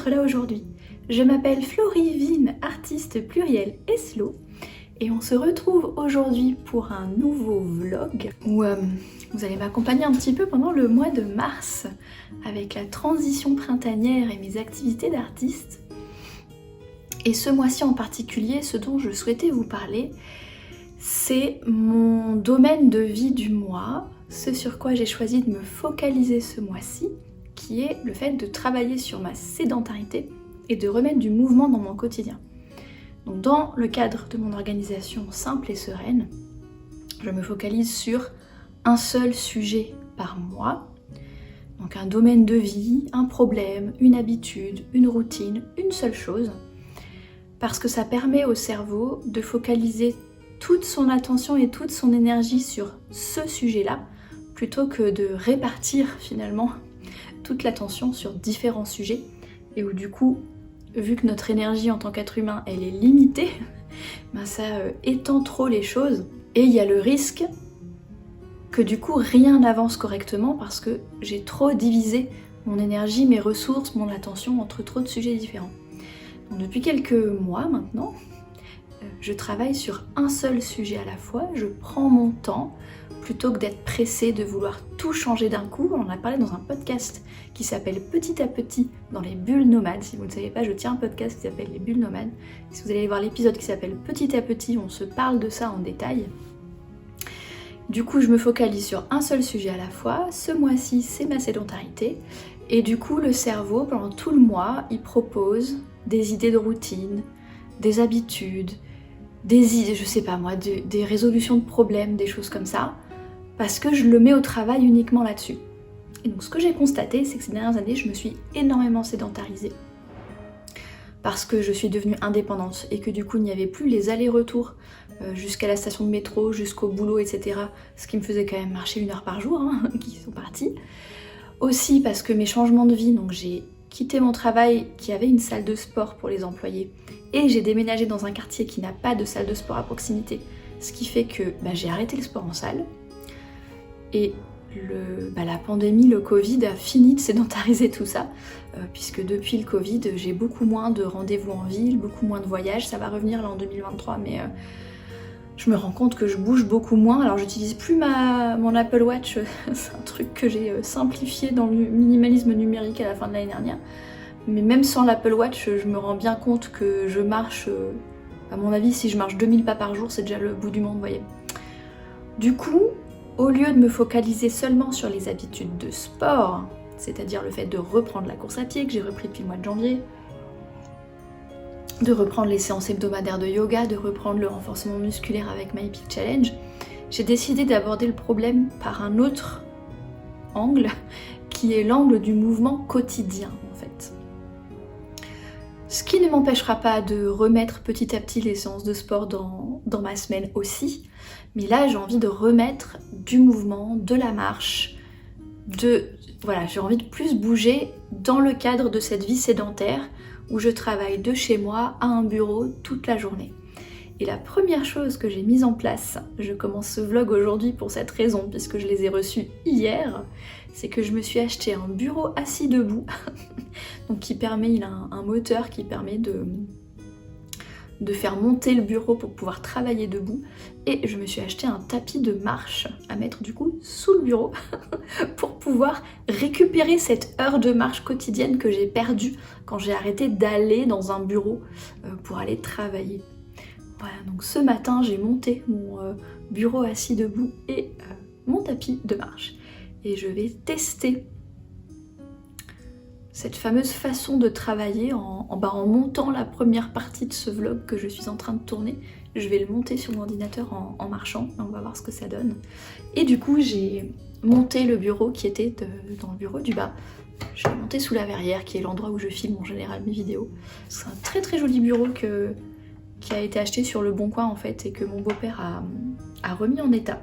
d'être là aujourd'hui. Je m'appelle Florivine, artiste pluriel et slow, et on se retrouve aujourd'hui pour un nouveau vlog où vous allez m'accompagner un petit peu pendant le mois de mars avec la transition printanière et mes activités d'artiste. Et ce mois-ci en particulier, ce dont je souhaitais vous parler, c'est mon domaine de vie du mois, ce sur quoi j'ai choisi de me focaliser ce mois-ci, qui est le fait de travailler sur ma sédentarité et de remettre du mouvement dans mon quotidien. Donc dans le cadre de mon organisation simple et sereine, je me focalise sur un seul sujet par mois, donc un domaine de vie, un problème, une habitude, une routine, une seule chose, parce que ça permet au cerveau de focaliser toute son attention et toute son énergie sur ce sujet-là, plutôt que de répartir finalement toute l'attention sur différents sujets, et où du coup, vu que notre énergie en tant qu'être humain, elle est limitée, ben ça étend trop les choses, et il y a le risque que du coup rien n'avance correctement parce que j'ai trop divisé mon énergie, mes ressources, mon attention entre trop de sujets différents. Donc, depuis quelques mois maintenant, je travaille sur un seul sujet à la fois, je prends mon temps, plutôt que d'être pressée de vouloir tout changer d'un coup. On en a parlé dans un podcast qui s'appelle Petit à Petit dans les bulles nomades. Si vous ne le savez pas, je tiens un podcast qui s'appelle Les bulles nomades. Si vous allez voir l'épisode qui s'appelle Petit à Petit, on se parle de ça en détail. Du coup, je me focalise sur un seul sujet à la fois. Ce mois-ci, c'est ma sédentarité. Et du coup, le cerveau, pendant tout le mois, il propose des idées de routine, des habitudes, des idées, je sais pas moi, des résolutions de problèmes, des choses comme ça, parce que je le mets au travail uniquement là-dessus. Et donc ce que j'ai constaté, c'est que ces dernières années, je me suis énormément sédentarisée, parce que je suis devenue indépendante, et que du coup, il n'y avait plus les allers-retours jusqu'à la station de métro, jusqu'au boulot, etc. Ce qui me faisait quand même marcher 1 heure par jour, hein, qui sont partis. Aussi parce que mes changements de vie, donc j'ai quitté mon travail qui avait une salle de sport pour les employés, et j'ai déménagé dans un quartier qui n'a pas de salle de sport à proximité, ce qui fait que j'ai arrêté le sport en salle. Et la pandémie, le Covid a fini de sédentariser tout ça, puisque depuis le Covid, j'ai beaucoup moins de rendez-vous en ville, beaucoup moins de voyages. Ça va revenir là en 2023, mais je me rends compte que je bouge beaucoup moins. Alors j'utilise plus mon Apple Watch, c'est un truc que j'ai simplifié dans le minimalisme numérique à la fin de l'année dernière. Mais même sans l'Apple Watch, je me rends bien compte que je marche, à mon avis, si je marche 2000 pas par jour, c'est déjà le bout du monde, vous voyez. Du coup, au lieu de me focaliser seulement sur les habitudes de sport, c'est-à-dire le fait de reprendre la course à pied que j'ai repris depuis le mois de janvier, de reprendre les séances hebdomadaires de yoga, de reprendre le renforcement musculaire avec My Peak Challenge, j'ai décidé d'aborder le problème par un autre angle, qui est l'angle du mouvement quotidien en fait. Ce qui ne m'empêchera pas de remettre petit à petit les séances de sport dans ma semaine aussi, mais là j'ai envie de remettre du mouvement, de la marche, j'ai envie de plus bouger dans le cadre de cette vie sédentaire où je travaille de chez moi à un bureau toute la journée. Et la première chose que j'ai mise en place, je commence ce vlog aujourd'hui pour cette raison, puisque je les ai reçus hier, c'est que je me suis acheté un bureau assis debout, donc il a un moteur qui permet de faire monter le bureau pour pouvoir travailler debout, et je me suis acheté un tapis de marche à mettre du coup sous le bureau pour pouvoir récupérer cette heure de marche quotidienne que j'ai perdue quand j'ai arrêté d'aller dans un bureau pour aller travailler. Voilà, donc ce matin j'ai monté mon bureau assis debout et mon tapis de marche, et je vais tester cette fameuse façon de travailler en montant la première partie de ce vlog que je suis en train de tourner. Je vais le monter sur mon ordinateur en marchant, on va voir ce que ça donne. Et du coup j'ai monté le bureau qui était dans le bureau du bas. Je l'ai monté sous la verrière, qui est l'endroit où je filme en général mes vidéos. C'est un très très joli bureau qui a été acheté sur le Bon Coin en fait, et que mon beau-père a remis en état.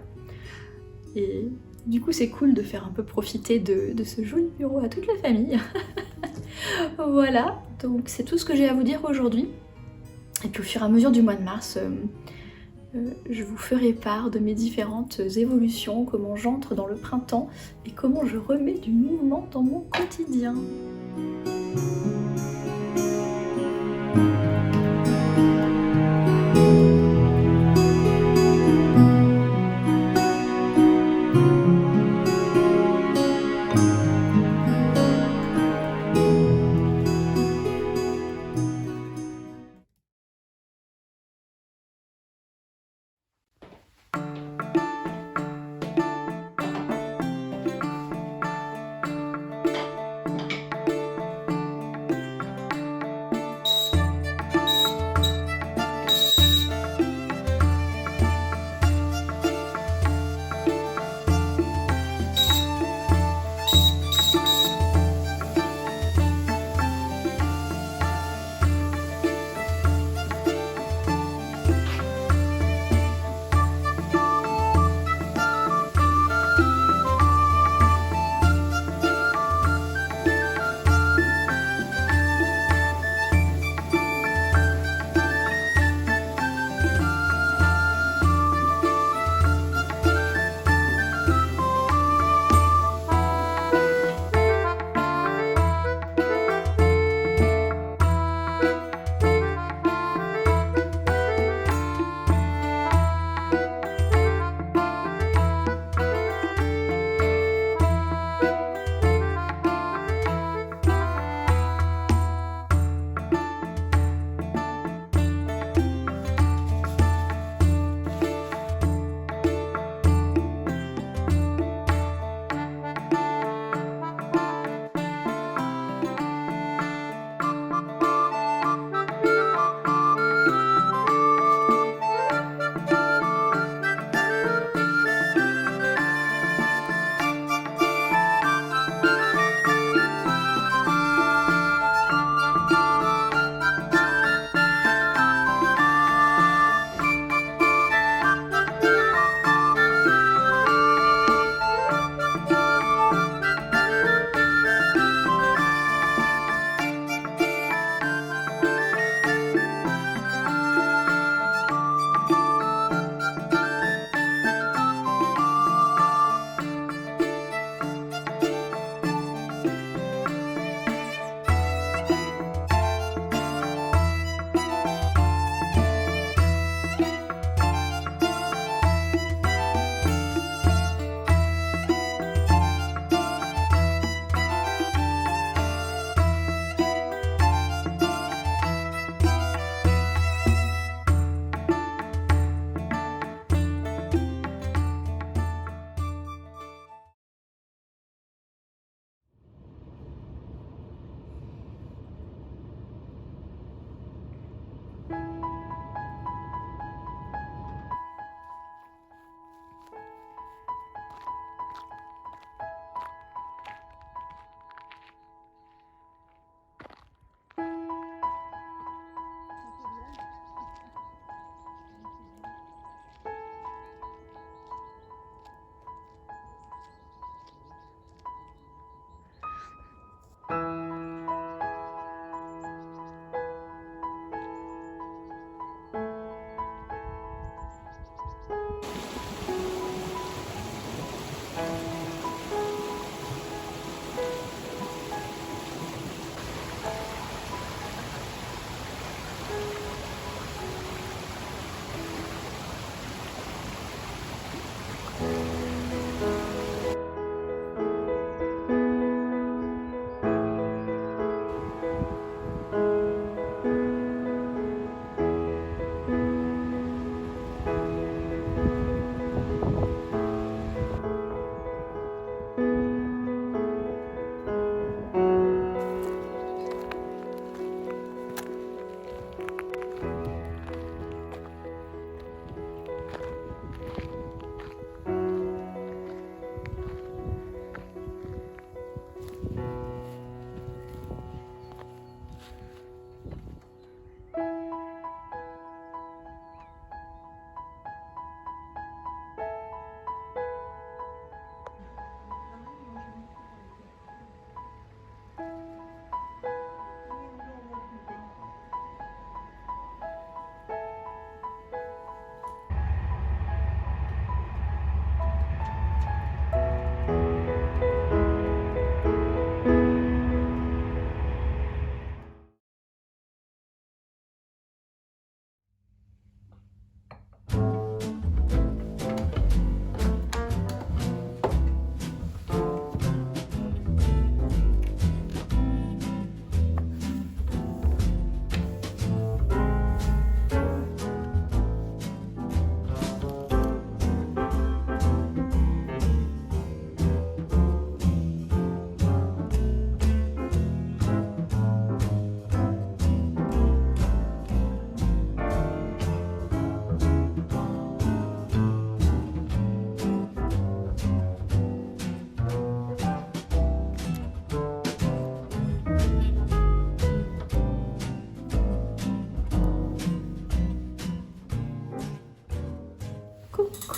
Et du coup c'est cool de faire un peu profiter de ce joli bureau à toute la famille. Voilà, donc c'est tout ce que j'ai à vous dire aujourd'hui. Et puis au fur et à mesure du mois de mars, je vous ferai part de mes différentes évolutions, comment j'entre dans le printemps et comment je remets du mouvement dans mon quotidien.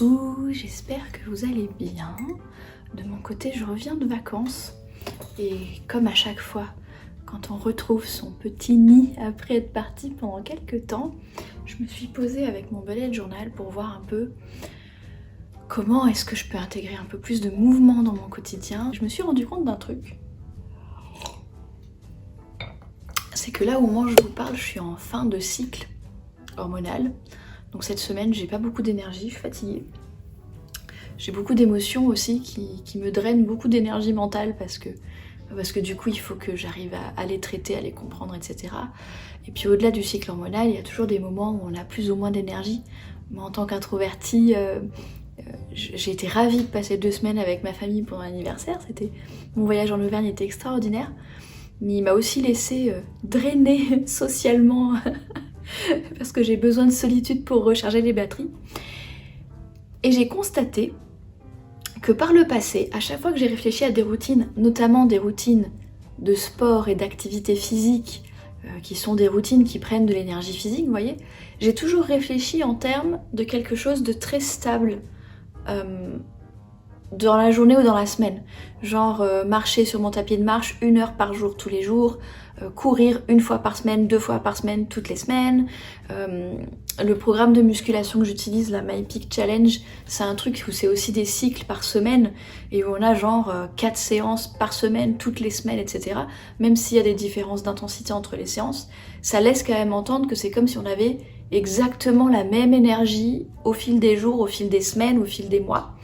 Coucou, j'espère que vous allez bien. De mon côté, je reviens de vacances et comme à chaque fois, quand on retrouve son petit nid après être parti pendant quelques temps, je me suis posée avec mon bullet journal pour voir un peu comment est-ce que je peux intégrer un peu plus de mouvement dans mon quotidien. Je me suis rendu compte d'un truc. C'est que là au moment où je vous parle, je suis en fin de cycle hormonal. Donc cette semaine, j'ai pas beaucoup d'énergie, je suis fatiguée. J'ai beaucoup d'émotions aussi qui me drainent beaucoup d'énergie mentale parce que du coup, il faut que j'arrive à les traiter, à les comprendre, etc. Et puis au-delà du cycle hormonal, il y a toujours des moments où on a plus ou moins d'énergie. Moi, en tant qu'introvertie, j'ai été ravie de passer 2 semaines avec ma famille pour mon anniversaire. Mon voyage en Auvergne était extraordinaire. Mais il m'a aussi laissé drainer socialement parce que j'ai besoin de solitude pour recharger les batteries. Et j'ai constaté que par le passé, à chaque fois que j'ai réfléchi à des routines, notamment des routines de sport et d'activité physique, qui sont des routines qui prennent de l'énergie physique, vous voyez, j'ai toujours réfléchi en termes de quelque chose de très stable dans la journée ou dans la semaine. Genre marcher sur mon tapis de marche 1 heure par jour tous les jours, courir 1 fois par semaine, 2 fois par semaine toutes les semaines. Le programme de musculation que j'utilise, la My Peak Challenge, c'est un truc où c'est aussi des cycles par semaine et où on a genre 4 séances par semaine, toutes les semaines, etc. Même s'il y a des différences d'intensité entre les séances, ça laisse quand même entendre que c'est comme si on avait exactement la même énergie au fil des jours, au fil des semaines, au fil des mois.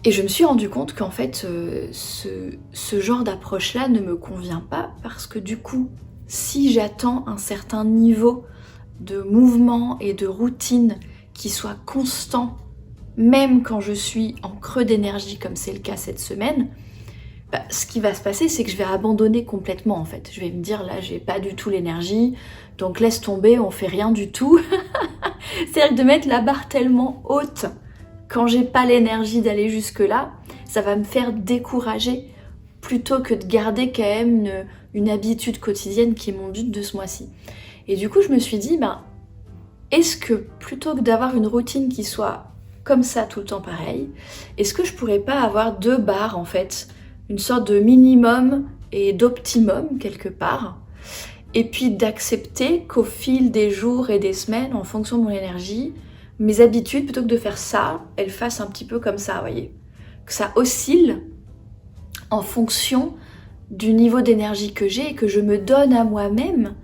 Et je me suis rendu compte qu'en fait, ce genre d'approche-là ne me convient pas parce que du coup, si j'attends un certain niveau de mouvement et de routine qui soit constant, même quand je suis en creux d'énergie comme c'est le cas cette semaine, ce qui va se passer, c'est que je vais abandonner complètement en fait. Je vais me dire là, j'ai pas du tout l'énergie, donc laisse tomber, on fait rien du tout. C'est-à-dire de mettre la barre tellement haute quand j'ai pas l'énergie d'aller jusque là, ça va me faire décourager plutôt que de garder quand même une habitude quotidienne qui est mon but de ce mois-ci. Et du coup je me suis dit, est-ce que plutôt que d'avoir une routine qui soit comme ça tout le temps pareil, est-ce que je pourrais pas avoir 2 barres en fait, une sorte de minimum et d'optimum quelque part, et puis d'accepter qu'au fil des jours et des semaines, en fonction de mon énergie, mes habitudes, plutôt que de faire ça, elles fassent un petit peu comme ça, vous voyez. Que ça oscille en fonction du niveau d'énergie que j'ai et que je me donne à moi-même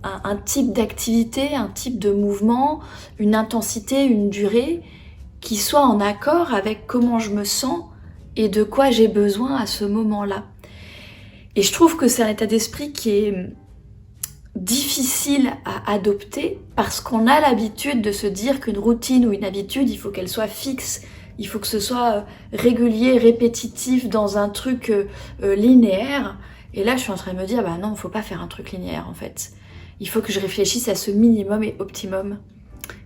un type d'activité, un type de mouvement, une intensité, une durée qui soit en accord avec comment je me sens et de quoi j'ai besoin à ce moment-là. Et je trouve que c'est un état d'esprit qui est difficile à adopter parce qu'on a l'habitude de se dire qu'une routine ou une habitude, il faut qu'elle soit fixe, il faut que ce soit régulier, répétitif dans un truc linéaire. Et là, je suis en train de me dire, non, faut pas faire un truc linéaire en fait. Il faut que je réfléchisse à ce minimum et optimum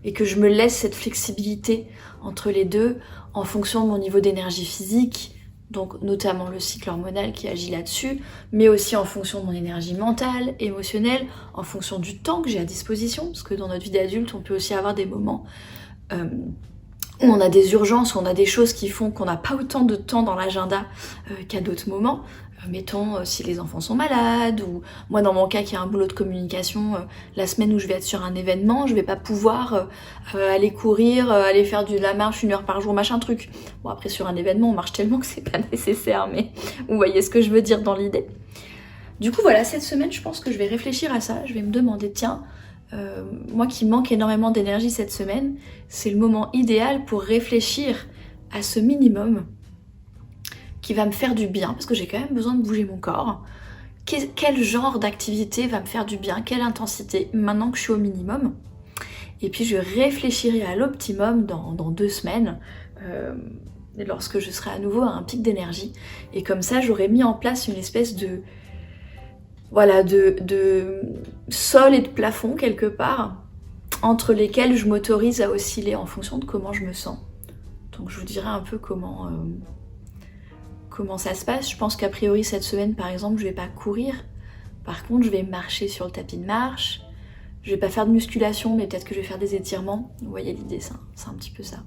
et que je me laisse cette flexibilité entre les deux en fonction de mon niveau d'énergie physique, donc notamment le cycle hormonal qui agit là-dessus, mais aussi en fonction de mon énergie mentale, émotionnelle, en fonction du temps que j'ai à disposition, parce que dans notre vie d'adulte, on peut aussi avoir des moments où on a des urgences, où on a des choses qui font qu'on n'a pas autant de temps dans l'agenda qu'à d'autres moments. Mettons si les enfants sont malades, ou moi dans mon cas qui a un boulot de communication, la semaine où je vais être sur un événement, je vais pas pouvoir aller courir, aller faire de la marche 1 heure par jour, machin truc. Bon après sur un événement on marche tellement que c'est pas nécessaire, mais vous voyez ce que je veux dire dans l'idée. Du coup voilà, cette semaine je pense que je vais réfléchir à ça, je vais me demander tiens, moi qui manque énormément d'énergie cette semaine, c'est le moment idéal pour réfléchir à ce minimum qui va me faire du bien, parce que j'ai quand même besoin de bouger mon corps. Quel genre d'activité va me faire du bien, quelle intensité, maintenant que je suis au minimum. Et puis je réfléchirai à l'optimum dans 2 semaines, lorsque je serai à nouveau à un pic d'énergie. Et comme ça, j'aurai mis en place une espèce de sol et de plafond quelque part, entre lesquels je m'autorise à osciller en fonction de comment je me sens. Donc je vous dirai un peu comment ça se passe. Je pense qu'a priori cette semaine par exemple je vais pas courir, par contre je vais marcher sur le tapis de marche, Je vais pas faire de musculation, mais peut-être que je vais faire des étirements. Vous voyez l'idée, c'est un petit peu ça.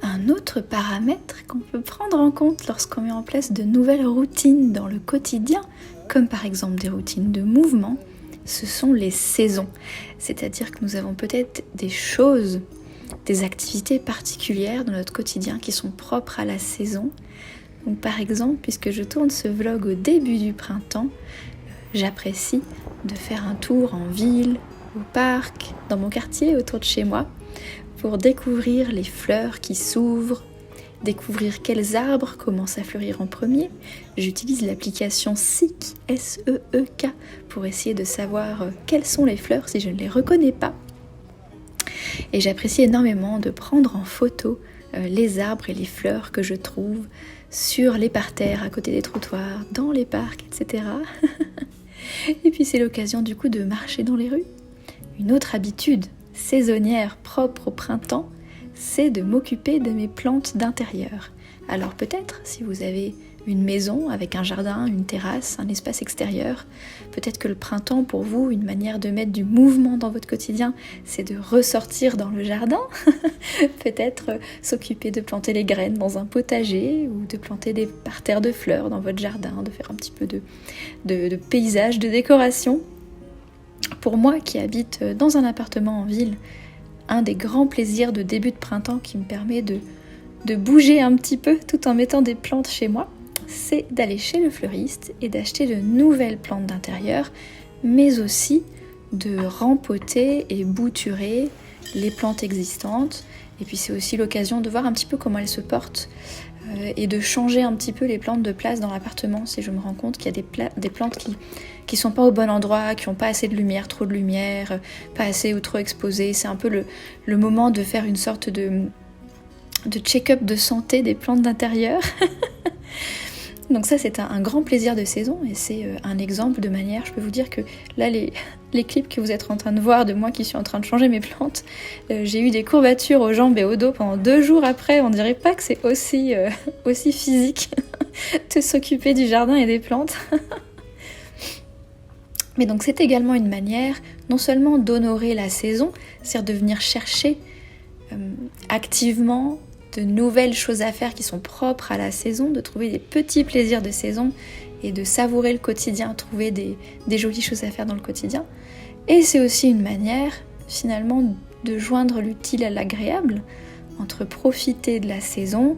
Un autre paramètre qu'on peut prendre en compte lorsqu'on met en place de nouvelles routines dans le quotidien, comme par exemple des routines de mouvement, ce sont les saisons. C'est-à-dire que nous avons peut-être des choses, des activités particulières dans notre quotidien qui sont propres à la saison. Donc par exemple, puisque je tourne ce vlog au début du printemps, j'apprécie de faire un tour en ville, au parc, dans mon quartier autour de chez moi, pour découvrir les fleurs qui s'ouvrent, découvrir quels arbres commencent à fleurir en premier. J'utilise l'application Seek, S-E-E-K, pour essayer de savoir quelles sont les fleurs si je ne les reconnais pas. Et j'apprécie énormément de prendre en photo les arbres et les fleurs que je trouve sur les parterres, à côté des trottoirs, dans les parcs, etc. Et puis c'est l'occasion du coup de marcher dans les rues. Une autre habitude saisonnière propre au printemps, c'est de m'occuper de mes plantes d'intérieur. Alors peut-être, si vous avez une maison avec un jardin, une terrasse, un espace extérieur, peut-être que le printemps pour vous, une manière de mettre du mouvement dans votre quotidien, c'est de ressortir dans le jardin, peut-être s'occuper de planter les graines dans un potager ou de planter des parterres de fleurs dans votre jardin, de faire un petit peu de paysage, de décoration. Pour moi qui habite dans un appartement en ville, un des grands plaisirs de début de printemps qui me permet de bouger un petit peu tout en mettant des plantes chez moi, c'est d'aller chez le fleuriste et d'acheter de nouvelles plantes d'intérieur, mais aussi de rempoter et bouturer les plantes existantes. Et puis c'est aussi l'occasion de voir un petit peu comment elles se portent et de changer un petit peu les plantes de place dans l'appartement si je me rends compte qu'il y a des plantes qui sont pas au bon endroit, qui n'ont pas assez de lumière, trop de lumière, pas assez ou trop exposées. C'est un peu le moment de faire une sorte de check-up de santé des plantes d'intérieur. Donc ça c'est un grand plaisir de saison et c'est un exemple de manière, je peux vous dire que là les clips que vous êtes en train de voir de moi qui suis en train de changer mes plantes, j'ai eu des courbatures aux jambes et au dos pendant 2 jours après. On dirait pas que c'est aussi physique de s'occuper du jardin et des plantes. Mais donc c'est également une manière non seulement d'honorer la saison, c'est-à-dire de venir chercher activement de nouvelles choses à faire qui sont propres à la saison, de trouver des petits plaisirs de saison et de savourer le quotidien, trouver des jolies choses à faire dans le quotidien. Et c'est aussi une manière finalement de joindre l'utile à l'agréable, entre profiter de la saison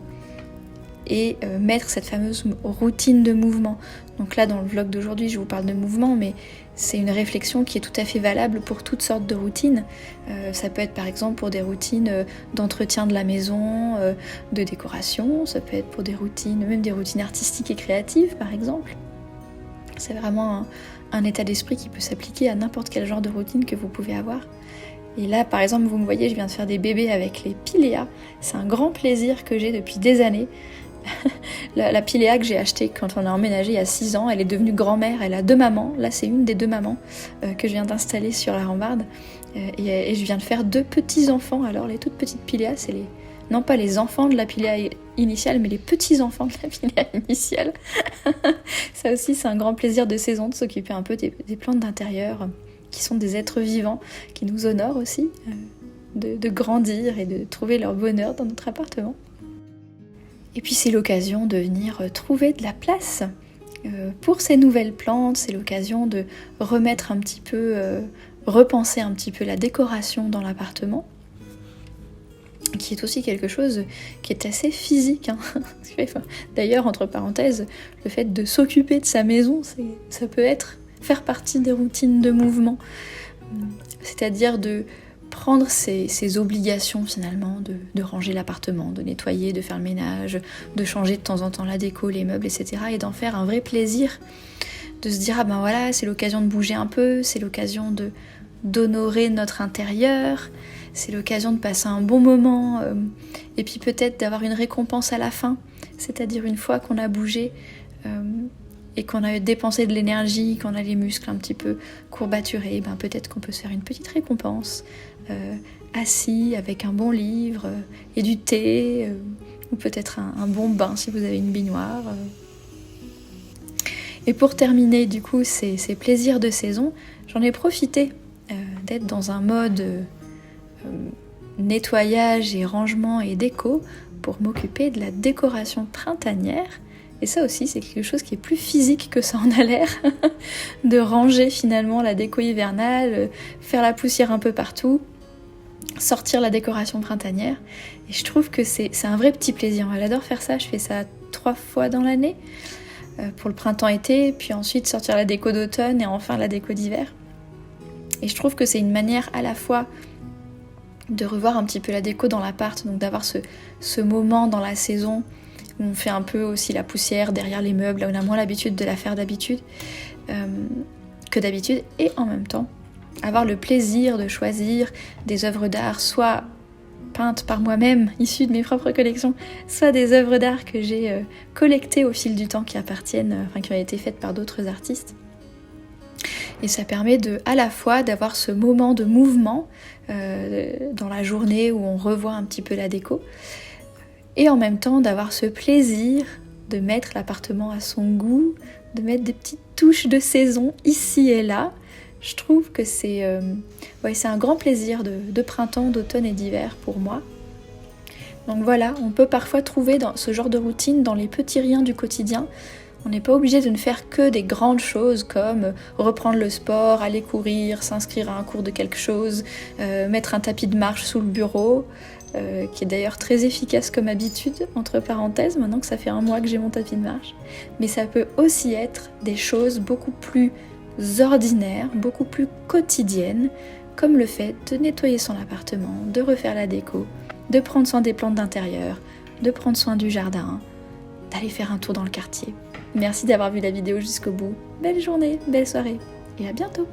et mettre cette fameuse routine de mouvement. Donc là dans le vlog d'aujourd'hui je vous parle de mouvement, mais c'est une réflexion qui est tout à fait valable pour toutes sortes de routines. Ça peut être par exemple pour des routines d'entretien de la maison, de décoration, ça peut être pour des routines, même des routines artistiques et créatives par exemple. C'est vraiment un état d'esprit qui peut s'appliquer à n'importe quel genre de routine que vous pouvez avoir. Et là par exemple vous me voyez, je viens de faire des bébés avec les piléas. C'est un grand plaisir que j'ai depuis des années. La Piléa que j'ai achetée quand on a emménagé il y a 6 ans, elle est devenue grand-mère, elle a 2 mamans, là c'est une des 2 mamans que je viens d'installer sur la rambarde et je viens de faire 2 petits-enfants. Alors les toutes petites Piléas, c'est non pas les enfants de la Piléa initiale, mais les petits-enfants de la Piléa initiale. Ça aussi c'est un grand plaisir de saison de s'occuper un peu des plantes d'intérieur qui sont des êtres vivants, qui nous honorent aussi, de grandir et de trouver leur bonheur dans notre appartement. Et puis c'est l'occasion de venir trouver de la place pour ces nouvelles plantes, c'est l'occasion de remettre un petit peu, repenser un petit peu la décoration dans l'appartement, qui est aussi quelque chose qui est assez physique. D'ailleurs, entre parenthèses, le fait de s'occuper de sa maison, ça peut faire partie des routines de mouvement, c'est-à-dire de prendre ses obligations finalement, de ranger l'appartement, de nettoyer, de faire le ménage, de changer de temps en temps la déco, les meubles, etc. et d'en faire un vrai plaisir, de se dire ah ben voilà, c'est l'occasion de bouger un peu, c'est l'occasion d'honorer notre intérieur, c'est l'occasion de passer un bon moment et puis peut-être d'avoir une récompense à la fin, c'est-à-dire une fois qu'on a bougé et qu'on a dépensé de l'énergie, qu'on a les muscles un petit peu courbaturés, ben peut-être qu'on peut se faire une petite récompense assis avec un bon livre et du thé ou peut-être un bon bain si vous avez une baignoire. Et pour terminer du coup ces plaisirs de saison, j'en ai profité d'être dans un mode nettoyage et rangement et déco pour m'occuper de la décoration printanière. Et ça aussi c'est quelque chose qui est plus physique que ça en a l'air, de ranger finalement la déco hivernale, faire la poussière un peu partout, sortir la décoration printanière. Et je trouve que c'est un vrai petit plaisir. Elle adore faire ça, je fais ça 3 fois dans l'année, pour le printemps-été, puis ensuite sortir la déco d'automne et enfin la déco d'hiver. Et je trouve que c'est une manière à la fois de revoir un petit peu la déco dans l'appart, donc d'avoir ce moment dans la saison où on fait un peu aussi la poussière derrière les meubles, là où on a moins l'habitude de la faire que d'habitude, et en même temps avoir le plaisir de choisir des œuvres d'art, soit peintes par moi-même, issues de mes propres collections, soit des œuvres d'art que j'ai collectées au fil du temps qui ont été faites par d'autres artistes. Et ça permet à la fois d'avoir ce moment de mouvement dans la journée où on revoit un petit peu la déco, et en même temps d'avoir ce plaisir de mettre l'appartement à son goût, de mettre des petites touches de saison ici et là. Je trouve que c'est un grand plaisir de printemps, d'automne et d'hiver pour moi. Donc voilà, on peut parfois trouver dans ce genre de routine dans les petits riens du quotidien. On n'est pas obligé de ne faire que des grandes choses comme reprendre le sport, aller courir, s'inscrire à un cours de quelque chose, mettre un tapis de marche sous le bureau, qui est d'ailleurs très efficace comme habitude, entre parenthèses, maintenant que ça fait 1 mois que j'ai mon tapis de marche. Mais ça peut aussi être des choses beaucoup plus ordinaires, beaucoup plus quotidiennes, comme le fait de nettoyer son appartement, de refaire la déco, de prendre soin des plantes d'intérieur, de prendre soin du jardin, d'aller faire un tour dans le quartier. Merci d'avoir vu la vidéo jusqu'au bout. Belle journée, belle soirée et à bientôt!